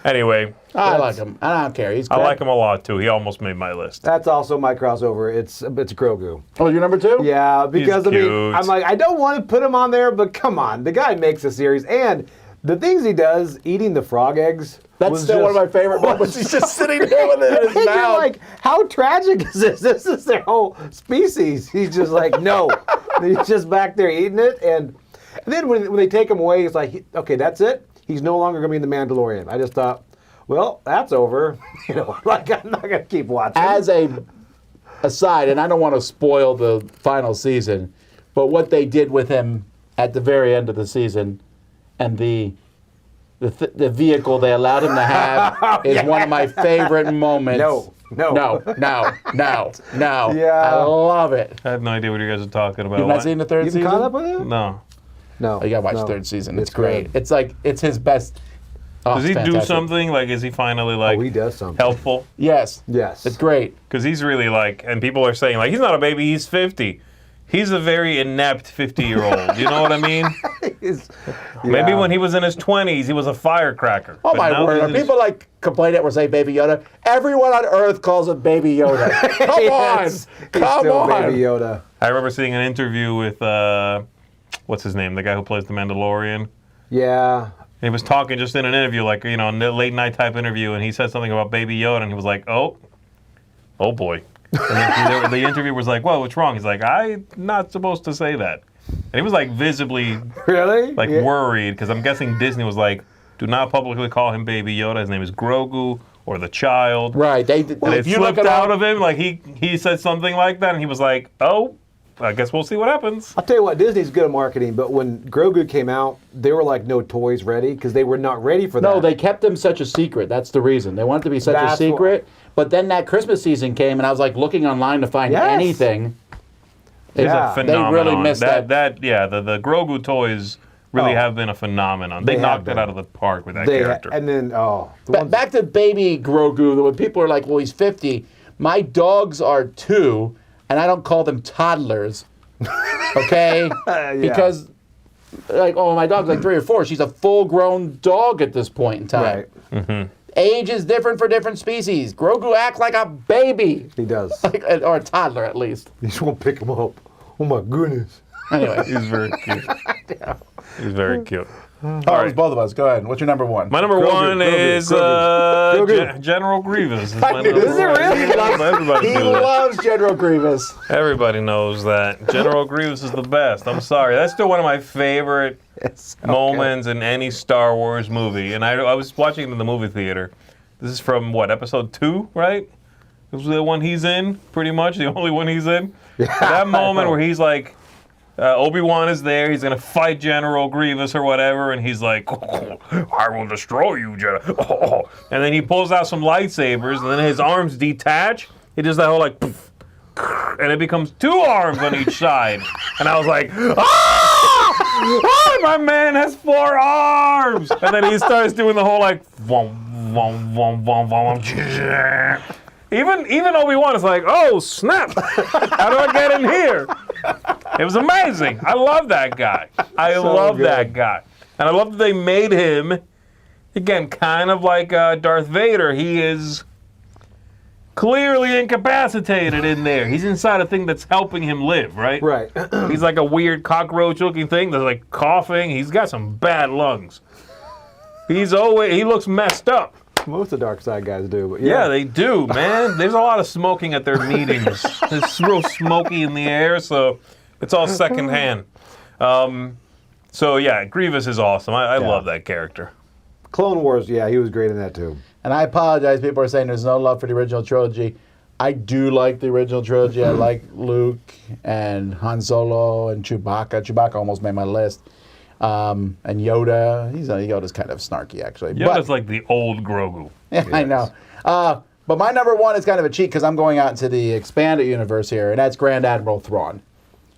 Anyway, I like him. I don't care. I like him a lot, too. He almost made my list. That's also my crossover. It's Grogu. Oh, you're number 2? Yeah, because I mean, cute. I'm like, I don't want to put him on there, but come on, the guy makes a series, and the things he does, eating the frog eggs. That's was still one of just- my favorite moments. He's just sitting there with it in his And you're mouth. like, how tragic is this? This is their whole species. He's just like, no. He's just back there eating it. And then when they take him away, it's like, okay, that's it. He's no longer going to be in The Mandalorian. I just thought, well, that's over. Like, I'm not going to keep watching. As a aside, and I don't want to spoil the final season, but what they did with him at the very end of the season and the vehicle they allowed him to have is one of my favorite moments. No. Yeah. I love it. I have no idea what you guys are talking about. You've not What? seen the third You season? caught up with him? No. No. Oh, you gotta watch no. the third season. It's It's great. good. It's like, it's his best. Oh, Does he it's do fantastic. something? Like, is he finally, like, Oh, he does something. helpful? Yes. Yes. It's great. Because he's really, like, and people are saying, like, he's not a baby, he's 50. He's a very inept 50-year-old. You know what I mean? Maybe when he was in his 20s, he was a firecracker. Oh But my now word! he's Are in his- people like complaining that we're saying Baby Yoda? Everyone on Earth calls him Baby Yoda. Come Yes. on, He's come still on. Baby Yoda. I remember seeing an interview with, what's his name? The guy who plays the Mandalorian. Yeah. He was talking just in an interview, like, a late night type interview, and he said something about Baby Yoda, and he was like, oh boy. And the interviewer was like, well, what's wrong? He's like, I'm not supposed to say that. And he was like visibly Really? like Yeah. worried, because I'm guessing Disney was like, do not publicly call him Baby Yoda. His name is Grogu or the child. Right? They And if it you look slipped out it of him. Like he said something like that, and he was like, oh, I guess we'll see what happens. I'll tell you what, Disney's good at marketing, but when Grogu came out, they were like no toys ready because they were not ready for that. No, they kept him such a secret. That's the reason. They wanted to be such a That's secret. But then that Christmas season came, and I was like looking online to find Yes. anything. He's Yeah. a phenomenon. They really missed that. The Grogu toys really Oh. have been a phenomenon. They They have knocked been. it out of the park with that They character. and then the ones- Back to Baby Grogu, when people are like, well, he's 50. My dogs are 2, and I don't call them toddlers. Okay? Because, like, oh, my dog's like 3 or 4. She's a full-grown dog at this point in time. right. age is different for different species. Grogu acts like a baby. He does. Or a toddler, at least. You just won't pick him up. Oh my goodness. Anyway. He's very cute. He's very cute. All right, both of us. Go ahead. What's your number one? My number one is Grogu. General Grievous. Is my Is number it one. really? Everybody He knows that. loves General Grievous. Everybody knows that. General Grievous is the best. I'm sorry. That's still one of my favorite moments in any Star Wars movie. And I was watching it in the movie theater. This is from, what, episode 2, right? This was the one he's in, pretty much. The only one he's in. That moment where he's like, Obi-Wan is there. He's going to fight General Grievous or whatever. And he's like, I will destroy you, General. And then he pulls out some lightsabers. And then his arms detach. He does that whole like, poof, and it becomes 2 arms on each side. And I was like, my man has 4 arms. And then he starts doing the whole like, vom, vom, vom, vom, vom. Even Obi-Wan is like, oh, snap. How do I get in here? It was amazing. I love that guy. I love that guy. And I love that they made him, again, kind of like Darth Vader. He is clearly incapacitated in there. He's inside a thing that's helping him live, right? Right. He's like a weird cockroach-looking thing that's like coughing. He's got some bad lungs. He looks messed up. Most of the dark side guys do, but Yeah, they do, man. There's a lot of smoking at their meetings. It's real smoky in the air, so it's all secondhand. So yeah, Grievous is awesome. I love that character. Clone Wars, yeah, he was great in that too. And I apologize. People are saying there's no love for the original trilogy. I do like the original trilogy. I like Luke and Han Solo and Chewbacca. Chewbacca almost made my list. And Yoda. Yoda's kind of snarky, actually. Yoda's like the old Grogu. Yeah, I know. But my number one is kind of a cheat because I'm going out into the expanded universe here, and that's Grand Admiral Thrawn.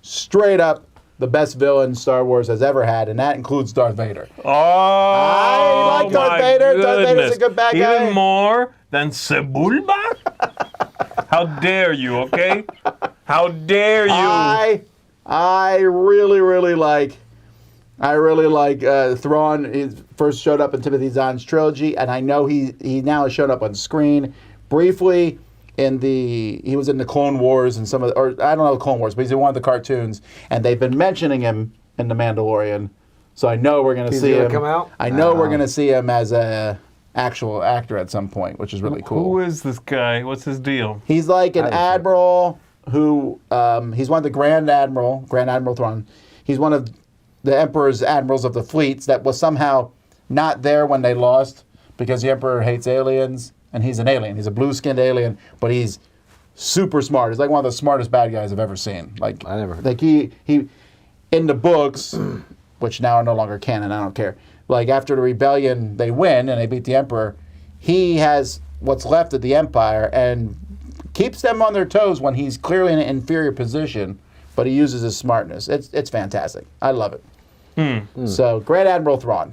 Straight up the best villain Star Wars has ever had, and that includes Darth Vader. Oh, I like Darth Vader. Goodness. Darth Vader's a good bad guy. Even more than Sebulba? How dare you, okay? How dare you? I really, really like Thrawn. He first showed up in Timothy Zahn's trilogy, and I know he now has shown up on screen briefly. He was in the Clone Wars and I don't know the Clone Wars, but he's in one of the cartoons, and they've been mentioning him in The Mandalorian. So I know we're going to see him. Come out? I know we're going to see him as a actual actor at some point, which is really cool. Who is this guy? What's his deal? He's like an admiral who he's one of the Grand Admiral Thrawn. He's one of the Emperor's admirals of the fleets that was somehow not there when they lost because the Emperor hates aliens. And he's an alien. He's a blue-skinned alien, but he's super smart. He's like one of the smartest bad guys I've ever seen. Like I never heard like he in the books, which now are no longer canon. I don't care. Like after the rebellion, they win and they beat the Emperor. He has what's left of the Empire and keeps them on their toes when he's clearly in an inferior position. But he uses his smartness. It's fantastic. I love it. So Grand Admiral Thrawn.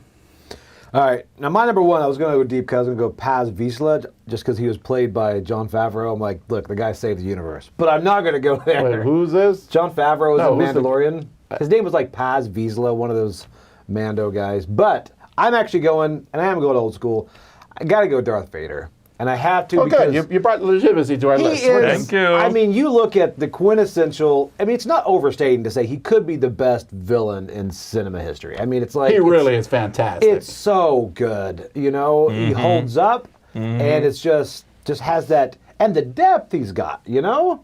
All right. Now, my number one, I was going to go deep because I was going to go Paz Vizsla just because he was played by Jon Favreau. I'm like, look, the guy saved the universe. But I'm not going to go there. Wait, who's this? Jon Favreau is No, a who's the- Mandalorian. His name was like Paz Vizsla, one of those Mando guys. But I'm actually going, and I am going old school, I got to go Darth Vader. And I have to because... good. You brought legitimacy to our He list. is, Thank you. I mean, you look at the quintessential. I mean, it's not overstating to say he could be the best villain in cinema history. I mean, it's like He really is fantastic. It's so good, you know. He holds up, and it's just has that, and the depth he's got, you know.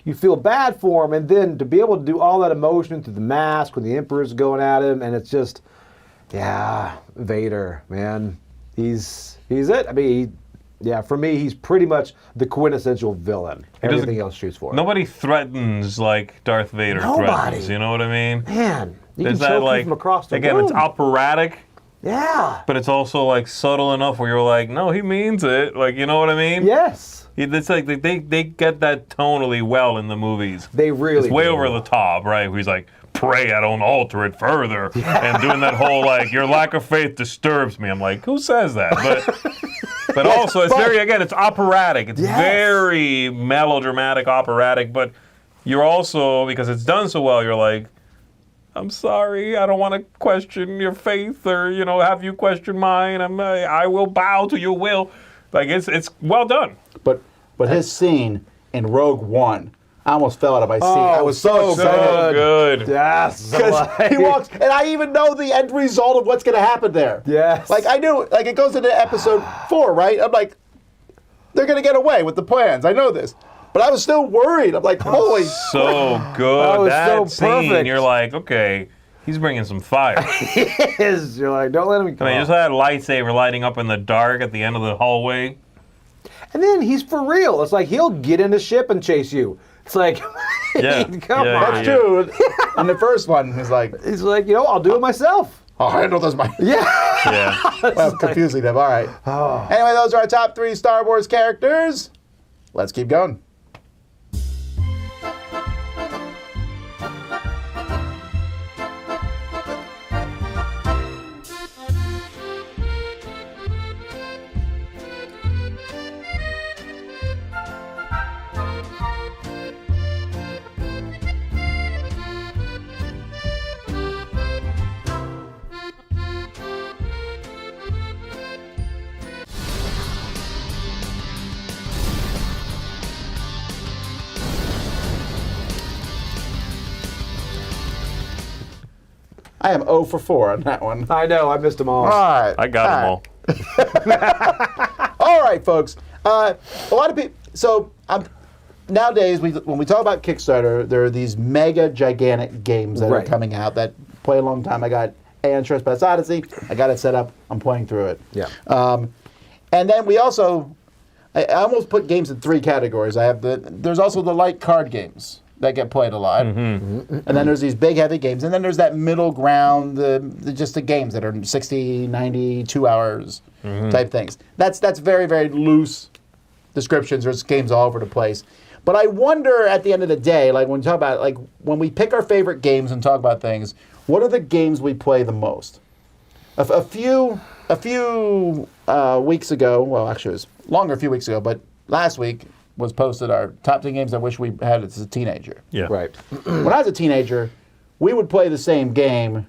You feel bad for him, and then to be able to do all that emotion through the mask when the Emperor's going at him, and it's just, yeah, Vader, man, he's it. I mean. Yeah, for me, he's pretty much the quintessential villain. Everything else shoots for him. Nobody threatens like Darth Vader threatens. You know what I mean? Man, you There's can that choke like him from across the again, room. it's operatic, Yeah. but it's also like subtle enough where you're like, no, he means it. Like, you know what I mean? Yes. It's like they get that tonally well in the movies. They really It's way do. over the top, right? Where he's like, pray I don't alter it further, and doing that whole like, your lack of faith disturbs me. I'm like, who says that? But also, it's it's operatic. It's very melodramatic, operatic, but you're also, because it's done so well, you're like, I'm sorry. I don't want to question your faith or, have you question mine. I will bow to your will. Like, it's well done. But his scene in Rogue One, I almost fell out of my seat. I was so So good. Yes. Because he walks, and I even know the end result of what's going to happen there. Yes. Like, I knew, like, it goes into episode 4, right? I'm like, they're going to get away with the plans. I know this. But I was still worried. I'm like, holy. So good. That was so scene, perfect. you're like, okay, he's bringing some fire. You're like, don't let him come. I mean, just that lightsaber lighting up in the dark at the end of the hallway. And then he's for real. It's like he'll get in the ship and chase you. It's like, Yeah. come Yeah, on. That's true. And the first one, he's like, He's like, I'll do it myself. I'll handle this myself. Yeah. Yeah. Well, confusing them. All right. Anyway, those are our top 3 Star Wars characters. Let's keep going. I am 0 for 4 on that one. I know. I missed them all. All right. I got them all. All right, folks. A lot of people. So nowadays, when we talk about Kickstarter, there are these mega gigantic games that are Right. coming out that play a long time. I got Aeon Trespass Odyssey. I got it set up. I'm playing through it. Yeah. And then we also, I almost put games in 3 categories. There's also the light card games that get played a lot. And then there's these big, heavy games. And then there's that middle ground, just the games that are 60, 90, 2 hours type things. That's very, very loose descriptions. There's games all over the place. But I wonder at the end of the day, like when we talk about, like when we pick our favorite games and talk about things, what are the games we play the most? A few weeks ago, well, actually it was longer a few weeks ago, but last week was posted our top 10 games I wish we had as a teenager. Yeah. Right. When I was a teenager, we would play the same game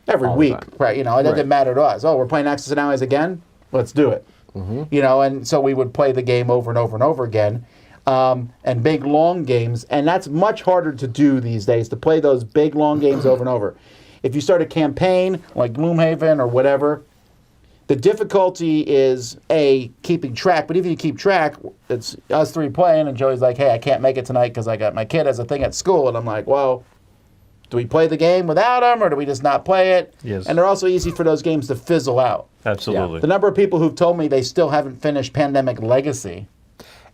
every All the week, time. right? It didn't matter to us. Oh, we're playing Axis and Allies again? Let's do it. And so we would play the game over and over and over again. And big, long games. And that's much harder to do these days, to play those big, long games over and over. If you start a campaign like Gloomhaven or whatever, the difficulty is, A, keeping track. But if you keep track, it's us 3 playing, and Joey's like, hey, I can't make it tonight because I got my kid has a thing at school. And I'm like, well, do we play the game without him, or do we just not play it? Yes. And they're also easy for those games to fizzle out. Absolutely. The number of people who've told me they still haven't finished Pandemic Legacy.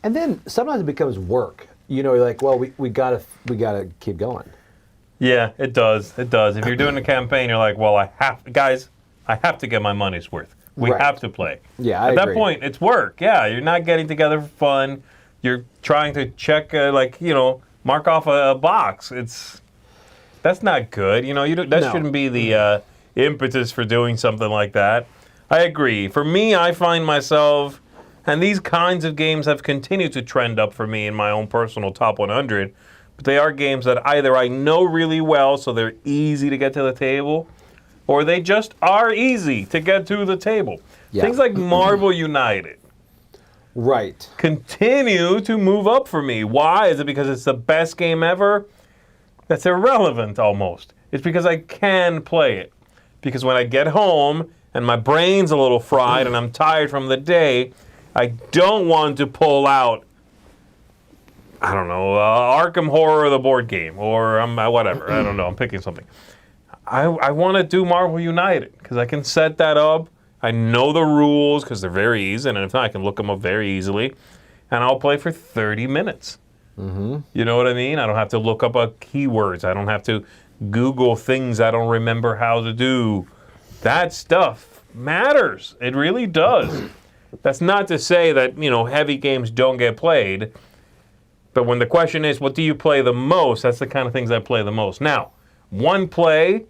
And then sometimes it becomes work. You're like, well, we gotta keep going. Yeah, it does. It does. If you're doing a campaign, you're like, well, I have to get my money's worth. We Right. have to play. Yeah, I At that agree. point, it's work. Yeah, you're not getting together for fun. You're trying to check, mark off a box. That's not good. That No. shouldn't be the impetus for doing something like that. I agree. For me, I find myself, and these kinds of games have continued to trend up for me in my own personal top 100, but they are games that either I know really well, so they're easy to get to the table, or they just are easy to get to the table. Yeah. Things like Marvel United Right. continue to move up for me. Why? Is it because it's the best game ever? That's irrelevant almost. It's because I can play it. Because when I get home and my brain's a little fried and I'm tired from the day, I don't want to pull out, I don't know, Arkham Horror, the board game, or whatever. I don't know. I'm picking something. I want to do Marvel United because I can set that up. I know the rules because they're very easy, and if not, I can look them up very easily, and I'll play for 30 minutes. You know what I mean? I don't have to look up keywords. I don't have to Google things I don't remember how to do. That stuff matters. It really does. That's not to say that, heavy games don't get played, but when the question is, what do you play the most? That's the kind of things I play the most. Now, one play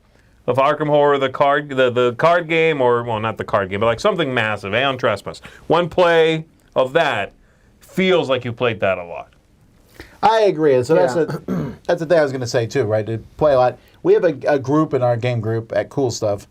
of Arkham Horror, the card game, or, well, not the card game, but like something massive, Aeon Trespass. One play of that feels like you played that a lot. I agree. So that's Yeah. that's the thing I was going to say too, right? To play a lot. We have a group in our game group at Cool Stuff,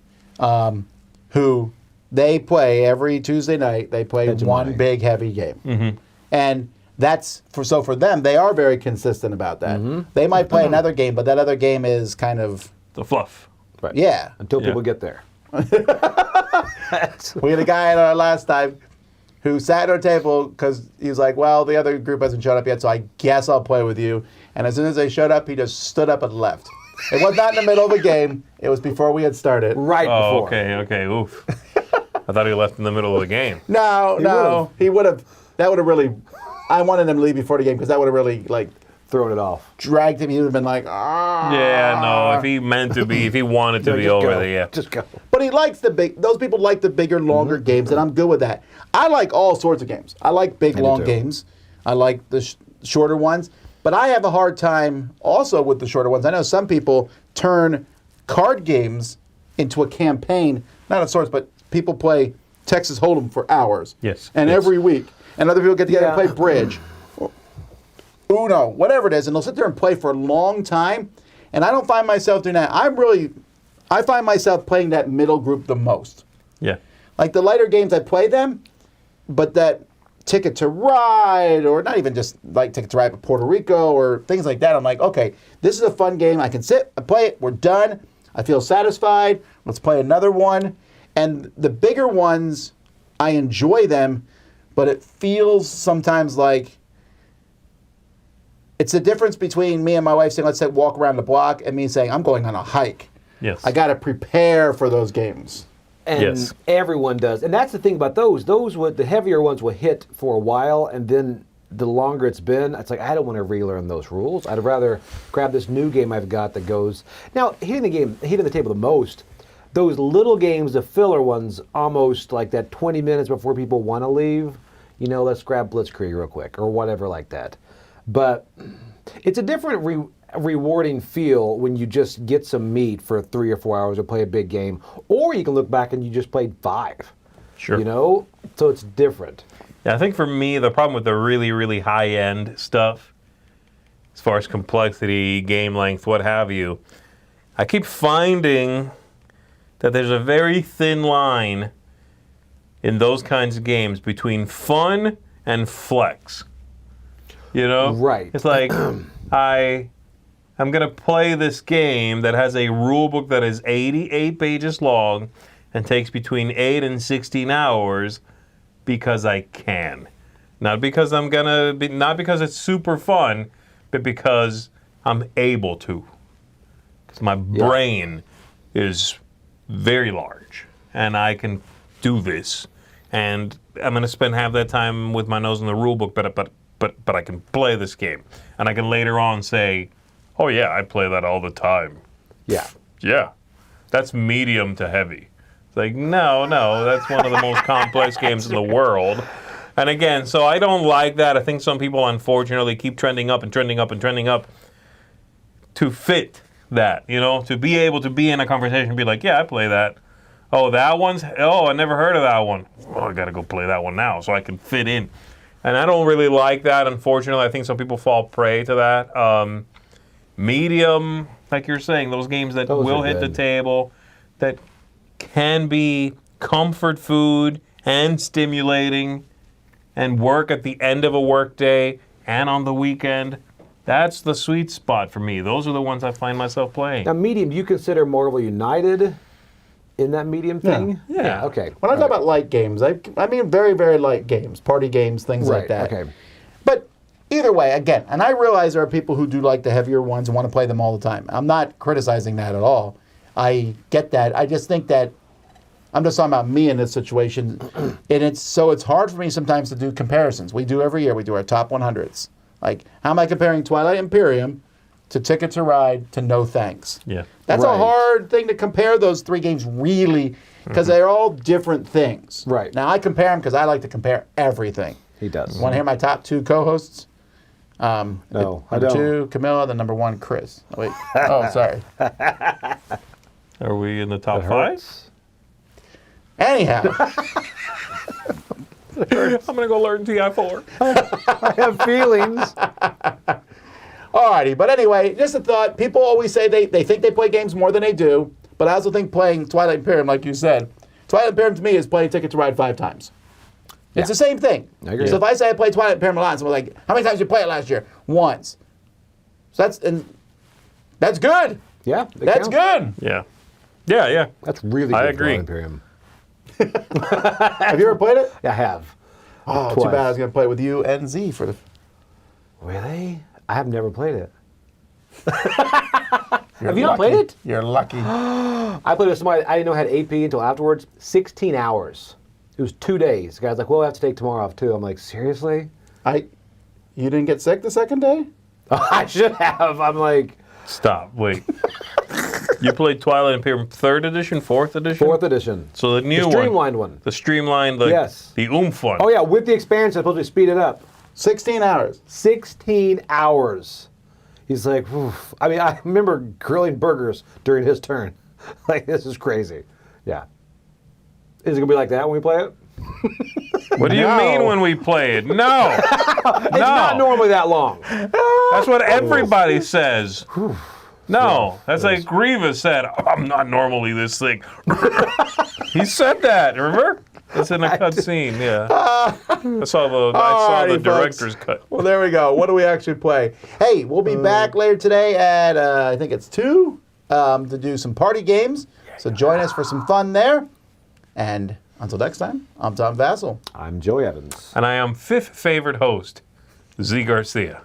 who they play every Tuesday night. They play one big heavy game, and that's for them. They are very consistent about that. They might play another game, but that other game is kind of The fluff. Right. yeah. Until people get there. We had a guy at our last time who sat at our table because he was like, well, the other group hasn't showed up yet, so I guess I'll play with you. And as soon as they showed up, he just stood up and left. It was not in the middle of a game. It was before we had started. Right Oh, before. okay. Oof. I thought he left in the middle of the game. No. He would have. That would have really. I wanted him to leave before the game because that would have really Throwing it off. dragged him. He would have been like, ah. Yeah, no. If he meant to be, if he wanted to be Just over go. there, yeah. Just go. But he likes those people like the bigger, longer games, and I'm good with that. I like all sorts of games. I like big, long too. games. I like the shorter ones. But I have a hard time also with the shorter ones. I know some people turn card games into a campaign, not of sorts, but people play Texas Hold'em for hours. Yes, And yes. every week. And other people get together and Yeah. play bridge. Uno, whatever it is, and they'll sit there and play for a long time. And I don't find myself doing that. I find myself playing that middle group the most. Yeah. Like the lighter games, I play them, but that Ticket to Ride, or not even just like Ticket to Ride, but Puerto Rico or things like that, I'm like, okay, this is a fun game. I can sit, I play it, we're done. I feel satisfied. Let's play another one. And the bigger ones, I enjoy them, but it feels sometimes like it's the difference between me and my wife saying, let's say walk around the block, and me saying, I'm going on a hike. Yes. I got to prepare for those games. And Yes. everyone does. And that's the thing about those. The heavier ones will hit for a while, and then the longer it's been, it's like, I don't want to relearn those rules. I'd rather grab this new game I've got that goes. Now, hitting the table the most, those little games, the filler ones, almost like that 20 minutes before people want to leave, let's grab Blitzkrieg real quick, or whatever like that. But it's a different rewarding feel when you just get some meat for 3 or 4 hours or play a big game, or you can look back and you just played 5. Sure. So it's different. Yeah, I think for me, the problem with the really, really high-end stuff, as far as complexity, game length, what have you, I keep finding that there's a very thin line in those kinds of games between fun and flex. Right. It's like, I'm going to play this game that has a rule book that is 88 pages long and takes between 8 and 16 hours because I can. Not because not because it's super fun, but because I'm able to. Because my brain is very large and I can do this. And I'm going to spend half that time with my nose in the rule book, but I can play this game. And I can later on say, oh yeah, I play that all the time. Yeah. Yeah, that's medium to heavy. It's like, no, that's one of the most complex games in the world. And again, so I don't like that. I think some people, unfortunately, keep trending up and trending up and trending up to fit that, to be able to be in a conversation and be like, yeah, I play that. Oh, I never heard of that one. Oh, I got to go play that one now so I can fit in. And I don't really like that, unfortunately. I think some people fall prey to that. Medium, like you're saying, those games that Those will are hit the good. table, that can be comfort food and stimulating and work at the end of a workday and on the weekend. That's the sweet spot for me. Those are the ones I find myself playing. Now, medium, do you consider Marvel United in that medium thing? Yeah. Okay. When I talk about light games, I mean very, very light games, party games, things like that. Okay. But either way, again, and I realize there are people who do like the heavier ones and want to play them all the time. I'm not criticizing that at all. I get that. I just think that I'm just talking about me in this situation. And it's hard for me sometimes to do comparisons. We do every year. We do our top 100s. Like, how am I comparing Twilight Imperium to Ticket to Ride to No Thanks? Yeah. That's a Right. hard thing to compare those three games really, because they're all different things. Right. Now, I compare them because I like to compare everything. He does. Want to hear my top 2 co-hosts? No, I Number don't. 2, Camilla. Then number 1, Chris. Oh, wait. Oh, sorry. Are we in the top It 5? hurts. Anyhow, I'm going to go learn TI4. I have feelings. Alrighty, but anyway, just a thought. People always say they think they play games more than they do, but I also think playing Twilight Imperium, like you said, Twilight Imperium to me is playing Ticket to Ride 5 times. It's the same thing. I agree. So if I say I played Twilight Imperium a lot, and someone's like, how many times did you play it last year? Once. So that's good. Yeah, That's good. Yeah. Yeah, yeah. That's really good. I agree. Imperium. Have you ever played it? I have. Oh, Twice. too bad I was going to play it with you and Z for the... Really? I have never played it. You're Have you not lucky. played it? You're lucky. I played with somebody I didn't know had AP until afterwards. 16 hours. It was 2 days. The guy's like, well, I have to take tomorrow off too. I'm like, seriously? You didn't get sick the second day? I should have. I'm like, Stop. Wait. You played Twilight Imperium 3rd edition, 4th edition? 4th edition. So the new The streamlined one. The streamlined, Yes. the oomph one. Oh, yeah, with the expansion, supposed to speed it up. 16 hours. 16 hours. He's like, oof. I mean, I remember grilling burgers during his turn. Like, this is crazy. Yeah. Is it going to be like that when we play it? What do you No. mean when we play it? No. It's not normally that long. That's what everybody says. No, that's like Grievous said, I'm not normally this thick. He said that, remember? It's in a cutscene, yeah. I saw the Alrighty, director's folks. cut. Well, there we go. What do we actually play? Hey, we'll be back later today at, I think it's 2, to do some party games. So join us for some fun there. And until next time, I'm Tom Vassell. I'm Joey Evans. And I am 5th favorite host, Z Garcia.